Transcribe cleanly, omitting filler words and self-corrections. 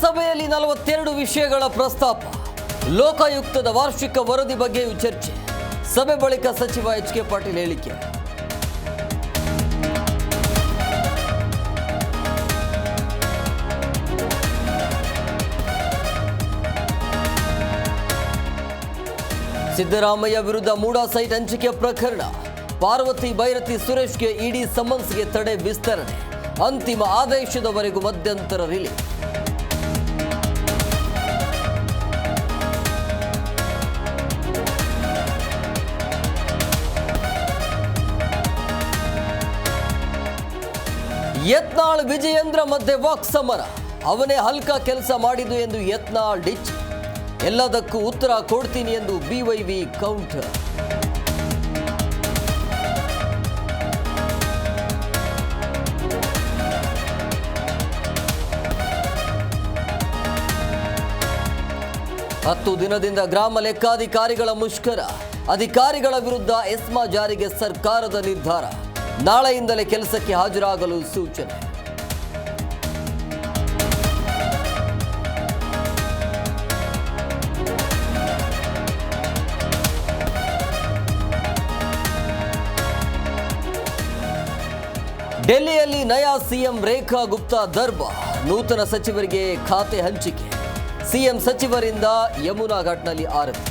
ಲೋಕಸಭೆಯಲ್ಲಿ 42 ವಿಷಯಗಳ ಪ್ರಸ್ತಾಪ. ಲೋಕಾಯುಕ್ತದ ವಾರ್ಷಿಕ ವರದಿ ಬಗ್ಗೆಯೂ ಚರ್ಚೆ. ಸಭೆ ಬಳಿಕ ಸಚಿವ ಎಚ್.ಕೆ. ಪಾಟೀಲ್ ಹೇಳಿಕೆ. ಸಿದ್ದರಾಮಯ್ಯ ವಿರುದ್ಧ ಮೂಡಾ ಸೈಟ್ ಹಂಚಿಕೆ ಪ್ರಕರಣ. ಪಾರ್ವತಿ ಬೈರತಿ ಸುರೇಶ್ಗೆ ಇಡಿ ಸಮನ್ಸ್ಗೆ ತಡೆ ವಿಸ್ತರಣೆ. ಅಂತಿಮ ಆದೇಶದವರೆಗೂ ಮಧ್ಯಂತರ ರಿಲೀಸ್. ಯತ್ನಾಳ್ ವಿಜಯೇಂದ್ರ ಮಧ್ಯೆ ವಾಕ್ ಸಮರ. ಅವನೇ ಹಲ್ಕ ಕೆಲಸ ಮಾಡಿದ್ದು ಎಂದು ಯತ್ನಾಳ್ ಡಿಚ್. ಎಲ್ಲದಕ್ಕೂ ಉತ್ತರ ಕೊಡ್ತೀನಿ ಎಂದು ಬಿವೈವಿ ಕೌಂಟರ್. ಹತ್ತು ದಿನದಿಂದ ಗ್ರಾಮ ಲೆಕ್ಕಾಧಿಕಾರಿಗಳ ಮುಷ್ಕರ. ಅಧಿಕಾರಿಗಳ ವಿರುದ್ಧ ಎಸ್ಮಾ ಜಾರಿಗೆ ಸರ್ಕಾರದ ನಿರ್ಧಾರ. ನಾಳೆಯಿಂದಲೇ ಕೆಲಸಕ್ಕೆ ಹಾಜರಾಗಲು ಸೂಚನೆ. ಡೆಲ್ಲಿಯಲ್ಲಿ ನಯಾ ಸಿಎಂ ರೇಖಾ ಗುಪ್ತಾ ದರ್ಬಾರ್. ನೂತನ ಸಚಿವರಿಗೆ ಖಾತೆ ಹಂಚಿಕೆ. ಸಿಎಂ ಸಚಿವರಿಂದ ಯಮುನಾ ಘಾಟ್ನಲ್ಲಿ ಆರತಿ.